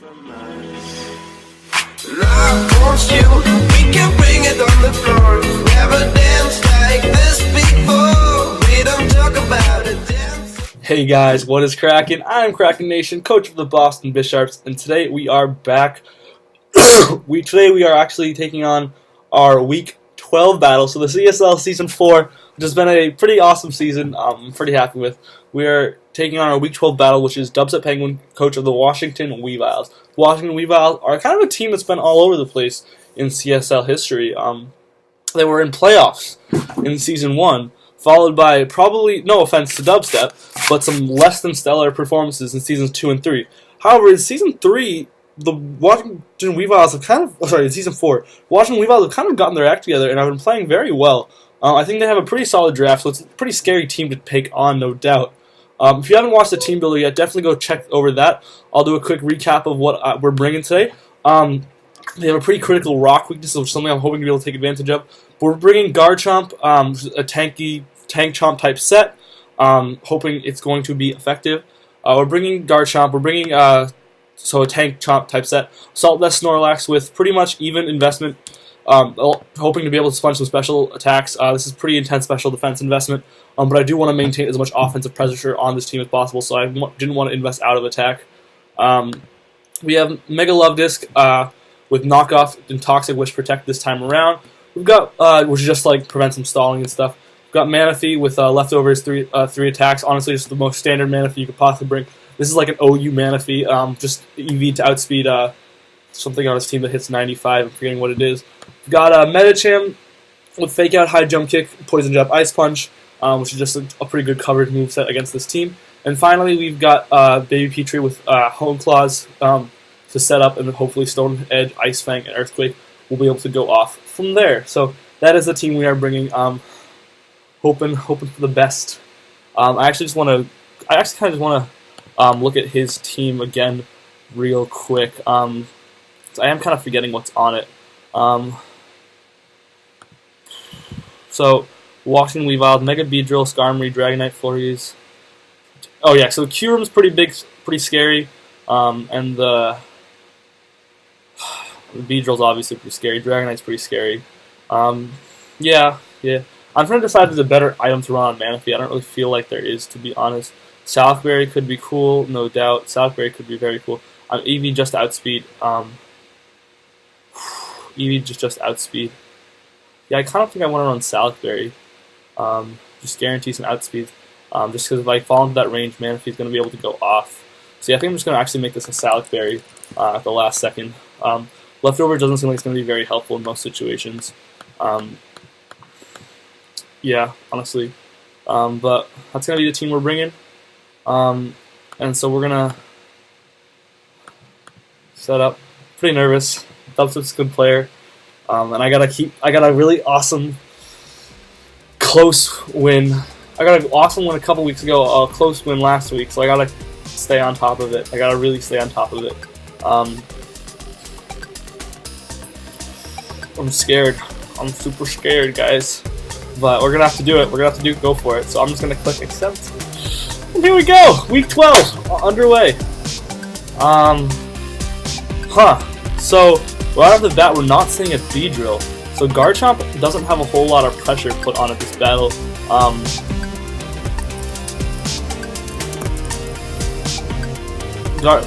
Hey guys, what is cracking? I'm Cracking Nation, coach of the Boston Bisharps, and today we are back. Today we are actually taking on our Week 12 battle, so the CSL Season 4, which has been a pretty awesome season. I'm pretty happy with. We are taking on our Week 12 battle, which is Dubstep Penguin, coach of the Washington Weaviles. Washington Weaviles are kind of a team that's been all over the place in CSL history. They were in playoffs in Season 1, followed by probably, no offense to Dubstep, but some less than stellar performances in Seasons 2 and 3. However, in Season 3, the Washington Weaviles have in Season 4, Washington Weaviles have kind of gotten their act together and have been playing very well. I think they have a pretty solid draft, so it's a pretty scary team to take on, no doubt. If you haven't watched the team builder yet, definitely go check over that. I'll do a quick recap of what we're bringing today. They have a pretty critical rock weakness, which is something I'm hoping to be able to take advantage of. But we're bringing Garchomp, a tank chomp type set, hoping it's going to be effective. We're bringing Garchomp, we're bringing a tank chomp type set, Saltless Snorlax with pretty much even investment, hoping to be able to sponge some special attacks. This is pretty intense special defense investment, but I do want to maintain as much offensive pressure on this team as possible, so I didn't want to invest out of attack. We have Mega Love Disc with Knockoff and Toxic Wish Protect this time around. We've got, which just like prevents some stalling and stuff. We've got Manaphy with leftovers three attacks. Honestly, just the most standard Manaphy you could possibly bring. This is like an OU Manaphy, just EV to outspeed something on his team that hits 95. I'm forgetting what it is. We've got Medicham with Fake Out, High Jump Kick, Poison Jab, Ice Punch, which is just a pretty good coverage moveset against this team. And finally, we've got Baby Petrie with Hone Claws to set up, and hopefully Stone Edge, Ice Fang, and Earthquake will be able to go off from there. So that is the team we are bringing. Hoping for the best. I actually kind of just want to look at his team again real quick. So I am kind of forgetting what's on it. So Washington Weaviles, Mega Beedrill, Skarmory, Dragonite, Flurries. Oh yeah, so the Q-Room's pretty big, pretty scary, and the Beedrill's obviously pretty scary. Dragonite's pretty scary. Yeah. I'm trying to decide if there's a better item to run on Manaphy. I don't really feel like there is, to be honest. Southberry could be cool, no doubt. Southberry could be very cool. Eevee just outspeed. Eevee just outspeed. Yeah, I kind of think I want to run Southberry. Just guarantee some outspeed. Just because if I fall into that range, Manaphy's going to be able to go off. So yeah, I think I'm just going to actually make this a Southberry at the last second. Leftover doesn't seem like it's going to be very helpful in most situations. Yeah, honestly. But that's going to be the team we're bringing. And so we're going to set up. Pretty nervous. Dubstep's a good player. And I got a really awesome close win. I got an awesome win a couple weeks ago, a close win last week, so I got to stay on top of it. I got to really stay on top of it. I'm scared. I'm super scared, guys. But we're going to have to do it. We're going to have to go for it. So I'm just going to click accept. And here we go. Week 12 underway. So right off the bat, we're not seeing a Beedrill. So Garchomp doesn't have a whole lot of pressure put on it this battle.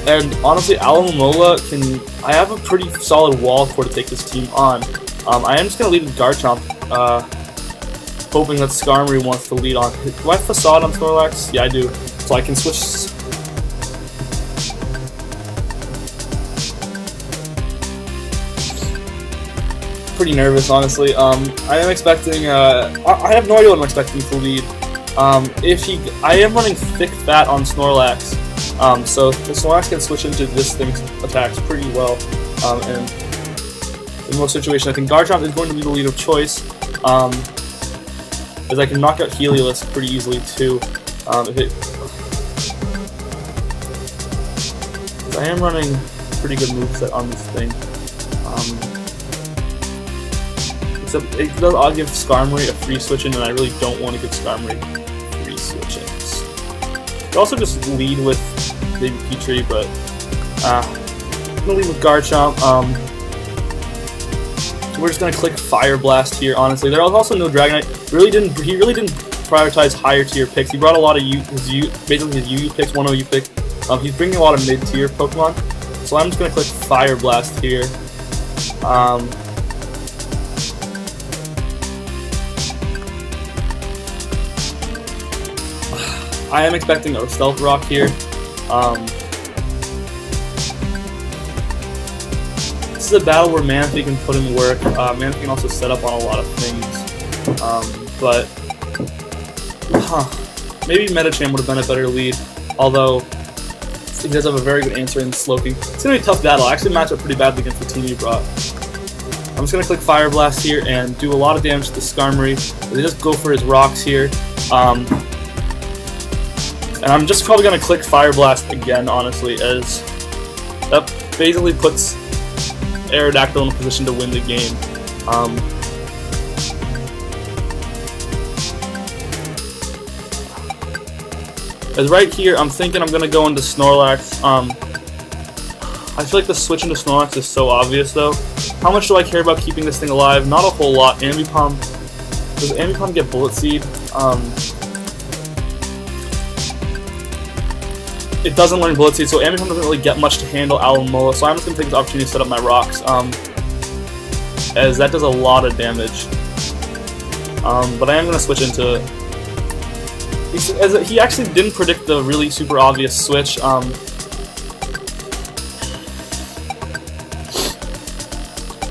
And honestly, Alomomola I have a pretty solid wall core to take this team on. I am just going to lead with Garchomp, hoping that Skarmory wants to lead on. Do I have Facade on Snorlax? Yeah, I do. So I can switch. Pretty nervous, honestly. I am expecting. I have no idea what I'm expecting to lead. I am running Thick Fat on Snorlax. So the Snorlax can switch into this thing's attacks pretty well, and in most situations, I think Garchomp is going to be the lead of choice, as I can knock out Heliolisk pretty easily too. I am running a pretty good moveset on this thing. Except it does give Skarmory a free switch-in, and I really don't want to give Skarmory free switch-ins. You also just lead with Baby Petrie, but gonna leave with Garchomp. We're just gonna click Fire Blast here. Honestly, there was also no Dragonite. He really didn't prioritize higher tier picks. He brought a lot of basically his UU picks, 1OU picks. He's bringing a lot of mid tier Pokemon. So I'm just gonna click Fire Blast here. I am expecting a Stealth Rock here. This is a battle where Manaphy can put in work. Manaphy can also set up on a lot of things. But maybe Metacham would have been a better lead. Although he does have a very good answer in Slowking. It's gonna be a tough battle. I actually match up pretty badly against the team he brought. I'm just gonna click Fire Blast here and do a lot of damage to the Skarmory. They just go for his rocks here. And I'm just probably going to click Fire Blast again, honestly, as that basically puts Aerodactyl in a position to win the game. As right here, I'm thinking I'm going to go into Snorlax. I feel like the switch into Snorlax is so obvious, though. How much do I care about keeping this thing alive? Not a whole lot. Ambipom. Does Ambipom get Bullet Seed? It doesn't learn Bullet Seed, so Ambipom doesn't really get much to handle Alomola, so I'm just going to take this opportunity to set up my rocks, as that does a lot of damage. But I am going to switch into... He actually didn't predict the really super obvious switch.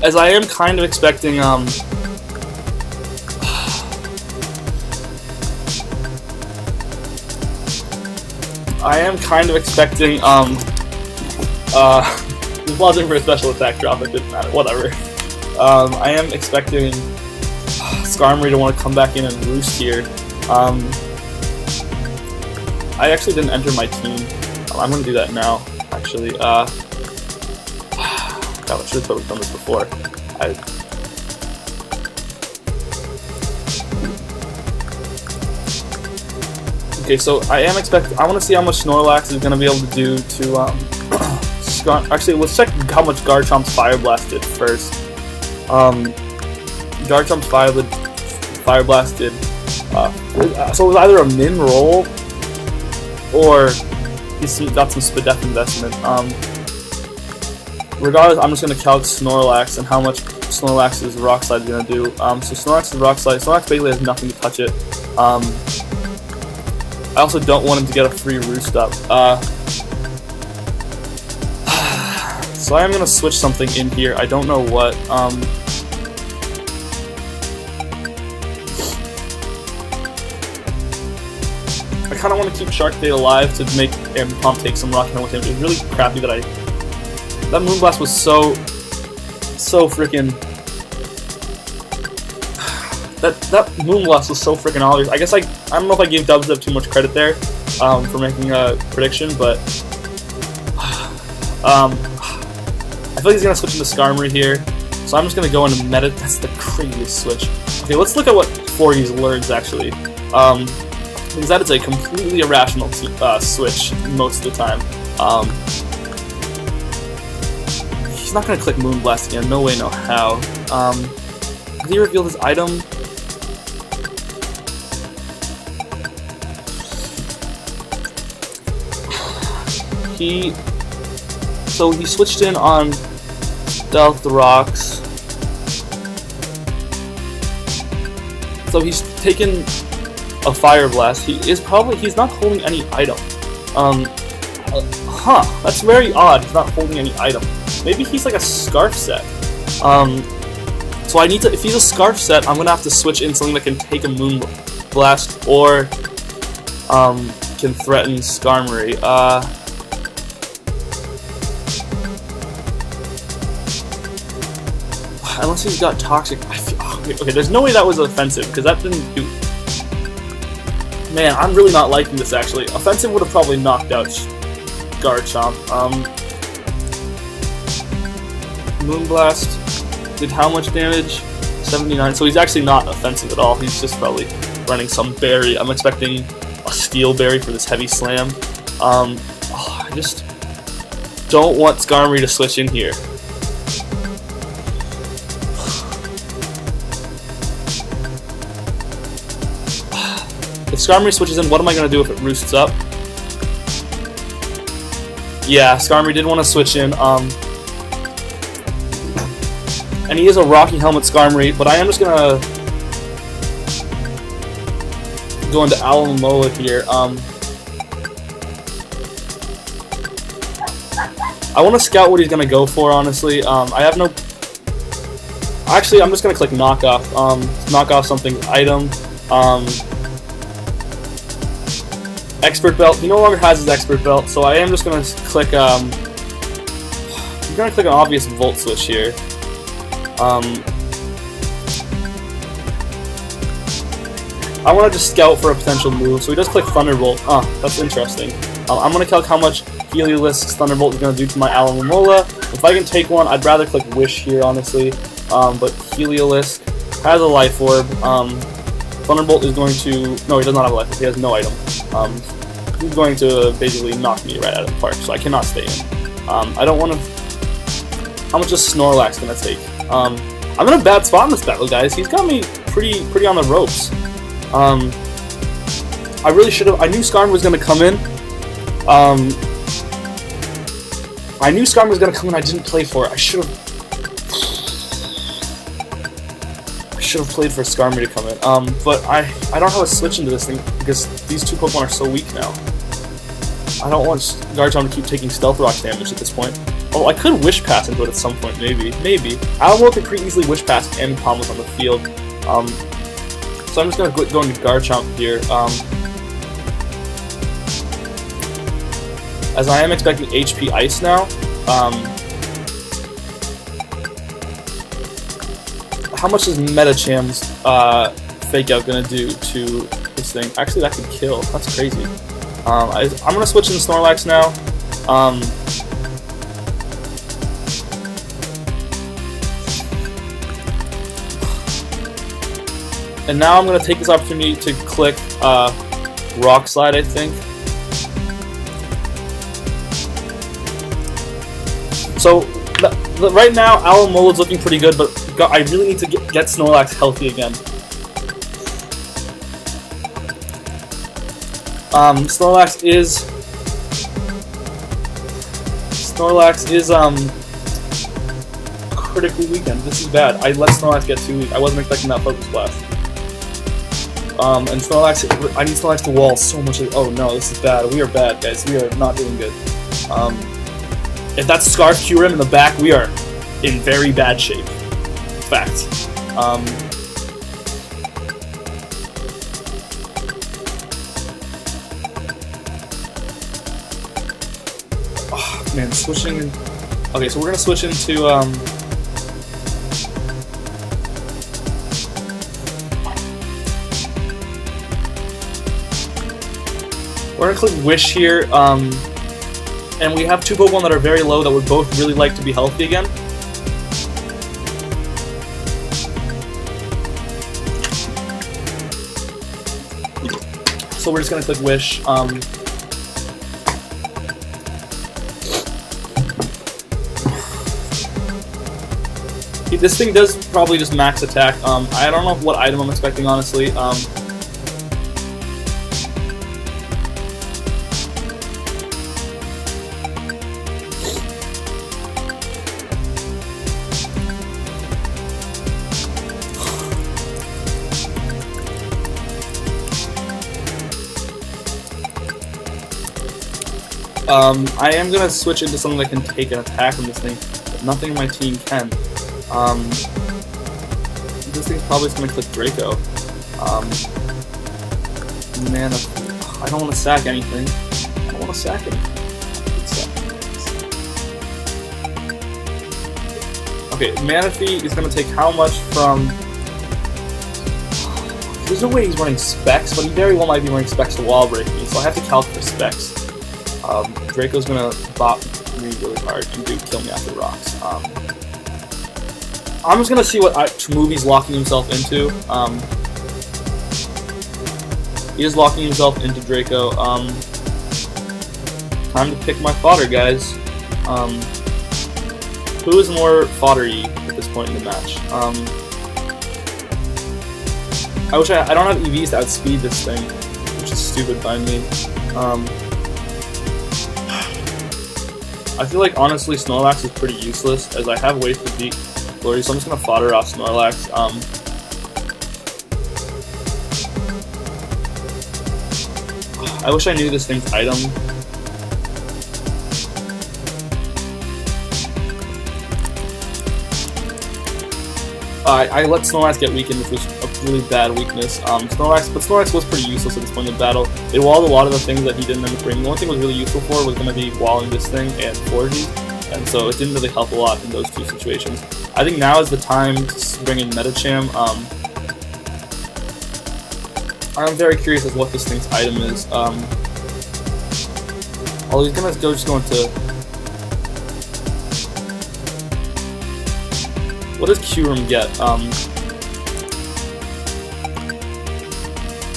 As I am kind of expecting... this wasn't for a special attack drop, it didn't matter, whatever. I am expecting Skarmory to want to come back in and roost here. I actually didn't enter my team. I'm going to do that now, actually. God, I should have totally done this before. Okay, so I want to see how much Snorlax is going to be able to do to, actually, let's check how much Garchomp's Fire Blast did first. Garchomp's Fire Blast did, so it was either a min roll, or he got some Spadef investment. Regardless, I'm just going to calc Snorlax and how much Snorlax's Rock Slide is going to do. So Snorlax's Rock Slide, Snorlax basically has nothing to touch it. I also don't want him to get a free Roost Up. So I am going to switch something in here. I don't know what. I kind of want to keep Sharkbait alive to make Ambipom take some rock and with him. It was really crappy that that Moonblast was so freaking... That Moonblast was so freaking obvious. I guess I don't know if I gave Dubstep too much credit there for making a prediction, but I feel like he's gonna switch into Skarmory here, so I'm just gonna go into Meta. That's the craziest switch. Okay, let's look at what Forey's learns actually, because that is a completely irrational switch most of the time. He's not gonna click Moonblast again. No way, no how. Has he revealed his item? So he switched in on Stealth Rocks. So he's taken a Fire Blast. He's not holding any item. That's very odd. He's not holding any item. Maybe he's like a Scarf set. So I need to, if he's a Scarf set, I'm gonna have to switch in something that can take a Moonblast or can threaten Skarmory. Unless he's got Toxic. Okay, there's no way that was offensive, because that didn't do... Man, I'm really not liking this, actually. Offensive would have probably knocked out Garchomp. Moonblast did how much damage? 79. So he's actually not offensive at all. He's just probably running some berry. I'm expecting a Steel Berry for this heavy slam. don't want Skarmory to switch in here. If Skarmory switches in, what am I going to do if it roosts up? Yeah, Skarmory did want to switch in. And he is a Rocky Helmet Skarmory, but I am just going to go into Alomomola here. I want to scout what he's going to go for, honestly. I have no... Actually, I'm just going to click knock off. Knock off something item. Expert Belt. He no longer has his Expert Belt, so I am just going to click... I'm going to click an obvious Volt Switch here. I want to just scout for a potential move, so he does click Thunderbolt. That's interesting. I'm going to calc how much Heliolisk's Thunderbolt is going to do to my Alomomola. If I can take one, I'd rather click Wish here, honestly. But Heliolisk has a Life Orb. Thunderbolt is going to... No, he does not have a Life Orb. He has no item. He's going to basically knock me right out of the park, so I cannot stay in. I don't want to... How much is Snorlax going to take? I'm in a bad spot in this battle, guys. He's got me pretty on the ropes. I really should have... I knew Skarmory was going to come in. I knew Skarmory was going to come in. I didn't play for it. I should have played for Skarmory to come in. But I don't have a switch into this thing because these two Pokemon are so weak now. I don't want Garchomp to keep taking Stealth Rock damage at this point. Oh, I could Wish Pass into it at some point, maybe. Alomomola could pretty easily Wish Pass and Palm was on the field. So I'm just going to go into Garchomp here. As I am expecting HP Ice now. How much is Metacham's Fake Out going to do to this thing? Actually, that could kill. That's crazy. I'm going to switch into Snorlax now. And now I'm going to take this opportunity to click Rock Slide, I think. So, right now, Alomola's looking pretty good, but I really need to get Snorlax healthy again. Snorlax is critically weakened. This is bad. I let Snorlax get too weak. I wasn't expecting that Focus Blast. And Snorlax, I need Snorlax to wall so much. Oh no, this is bad. We are bad, guys. We are not doing good. If that's Scarf Kyurem in the back, we are in very bad shape. Fact. Oh, man, switching. Okay, so we're gonna switch into we're gonna click Wish here, and we have two Pokemon that are very low that would both really like to be healthy again. So we're just gonna click Wish. This thing does probably just max attack. I don't know what item I'm expecting, honestly. I am gonna switch into something that can take an attack from this thing, but nothing in my team can. This thing's probably just gonna click Draco. Man, I don't want to sack anything. I don't want to sack anything. Okay, Manaphy is gonna take how much from... There's no way he's running Specs, but he very well might be running Specs to wall break me, so I have to calc for Specs. Draco's gonna bop me really hard and kill me after rocks. I'm just gonna see what move he's locking himself into. He is locking himself into Draco. Time to pick my fodder, guys. Who is more foddery at this point in the match? I wish I don't have EVs to outspeed this thing, which is stupid by me. I feel like honestly Snorlax is pretty useless as I have ways to beat Glory, so I'm just gonna fodder off Snorlax. I wish I knew this thing's item. I let Snorlax get weakened, which was a really bad weakness. Snorlax was pretty useless at this point in the battle. It walled a lot of the things that he didn't end up bringing. The only thing it was really useful for was going to be walling this thing and foraging, and so it didn't really help a lot in those two situations. I think now is the time to bring in Metacham. I'm very curious as to what this thing's item is. Oh, he's gonna just go into. What does Kyurem get? Does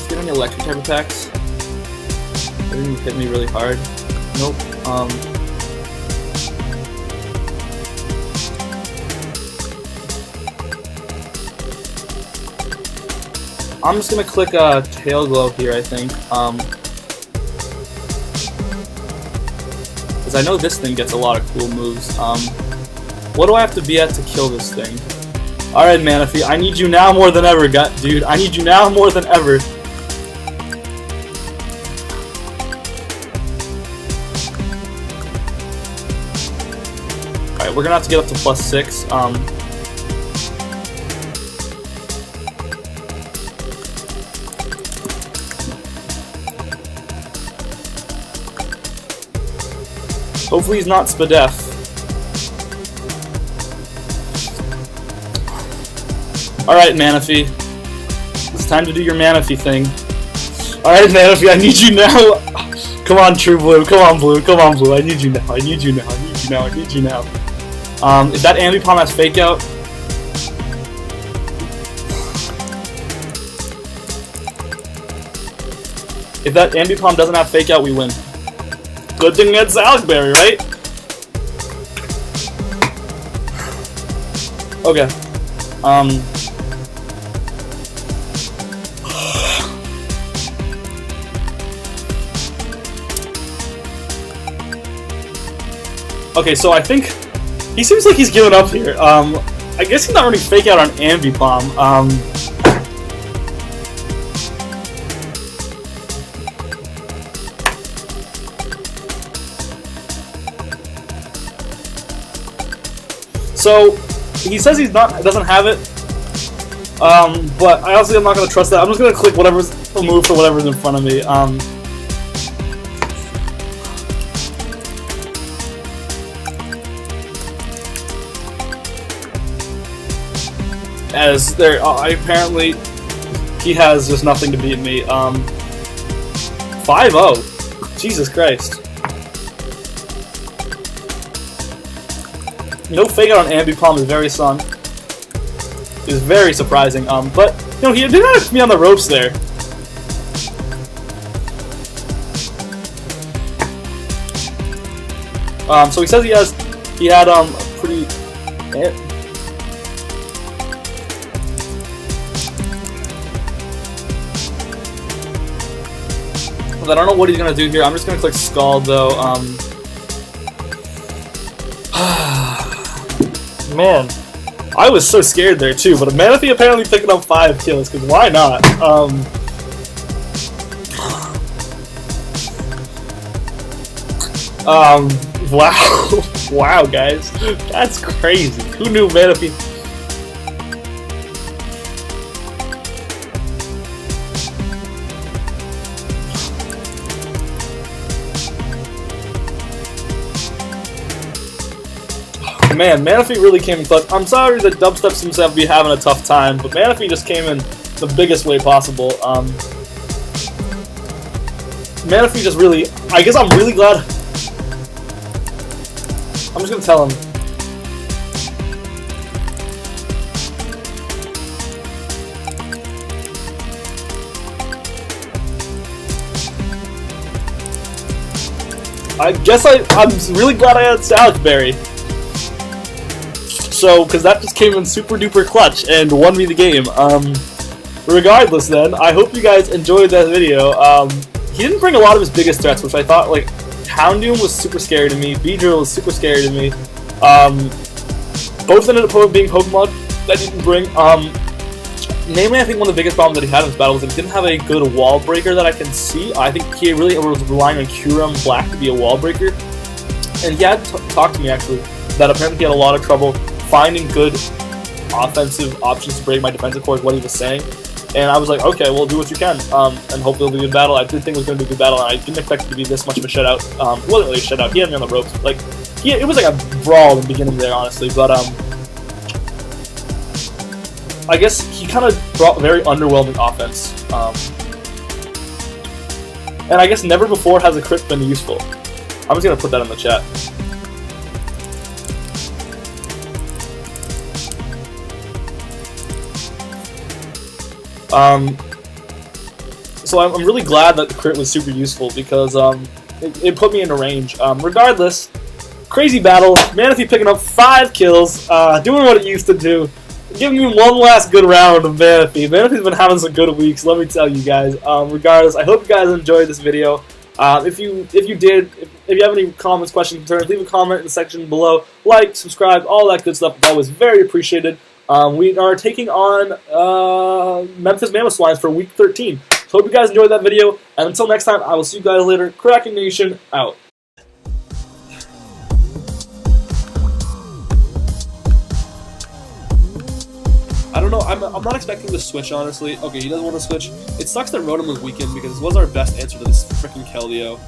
he get any electric type attacks? That didn't hit me really hard. Nope. I'm just gonna click Tail Glow here, I think. Because I know this thing gets a lot of cool moves. What do I have to be at to kill this thing? Alright, Manaphy, I need you now more than ever, dude. I need you now more than ever. Alright, we're gonna have to get up to +6. Hopefully he's not Spadef. Alright, Manaphy. It's time to do your Manaphy thing. Alright, Manaphy, I need you now! Come on, True Blue, come on, Blue, come on, Blue, I need you now, I need you now, I need you now, I need you now. If that Ambipom has Fake Out... If that Ambipom doesn't have Fake Out, we win. Good thing that's Alakberry, right? Okay. Okay, so I think he seems like he's giving up here. I guess he's not running Fake Out on Ambipom. So he says doesn't have it, but I also am not gonna trust that. I'm just gonna click whatever's a move for whatever's in front of me. As there, apparently he has just nothing to beat me. 5-0. Jesus Christ. No Fake Out on Ambipom is very surprising. But you know, he did not have me on the ropes there. So he says he had a pretty. I don't know what he's gonna do here. I'm just gonna click Scald though. Man, I was so scared there too. But Manaphy apparently picking up 5 kills, because why not? Wow, wow, guys, that's crazy. Who knew Manaphy? Man, Manaphy really came in clutch. I'm sorry that Dubstep seems to be having a tough time, but Manaphy just came in the biggest way possible. Manaphy just really... I guess I'm really glad... I'm just gonna tell him. I guess I'm really glad I had Salisbury. So, because that just came in super duper clutch and won me the game. Regardless then, I hope you guys enjoyed that video. He didn't bring a lot of his biggest threats, which I thought, like, Houndoom was super scary to me, Beedrill was super scary to me. Both ended up being Pokemon that he didn't bring. Namely, I think one of the biggest problems that he had in this battle was that he didn't have a good wall breaker that I can see. I think he really was relying on Kyurem Flac to be a wall breaker. And he had talked to me, actually, that apparently he had a lot of trouble finding good offensive options to break my defensive core, is what he was saying. And I was like, okay, well, do what you can, and hopefully it'll be a good battle. I did think it was going to be a good battle, and I didn't expect it to be this much of a shutout. It wasn't really a shutout. He had me on the ropes. Like, it was like a brawl in the beginning there, honestly, but, I guess he kind of brought very underwhelming offense. And I guess never before has a crit been useful. I'm just going to put that in the chat. So I'm really glad that the crit was super useful because it put me into range. Regardless, crazy battle. Manaphy picking up 5 kills, doing what it used to do. Give me one last good round of Manaphy. Manaphy's been having some good weeks, let me tell you guys. Regardless, I hope you guys enjoyed this video. If you did, if you have any comments, questions, concerns, leave a comment in the section below. Like, subscribe, all that good stuff. It's always very appreciated. We are taking on Memphis Mamoswines for week 13. So hope you guys enjoyed that video. And until next time, I will see you guys later. Kraken Nation out. I don't know, I'm not expecting to switch, honestly. Okay, he doesn't want to switch. It sucks that Rotom was weakened because it was our best answer to this freaking Keldeo.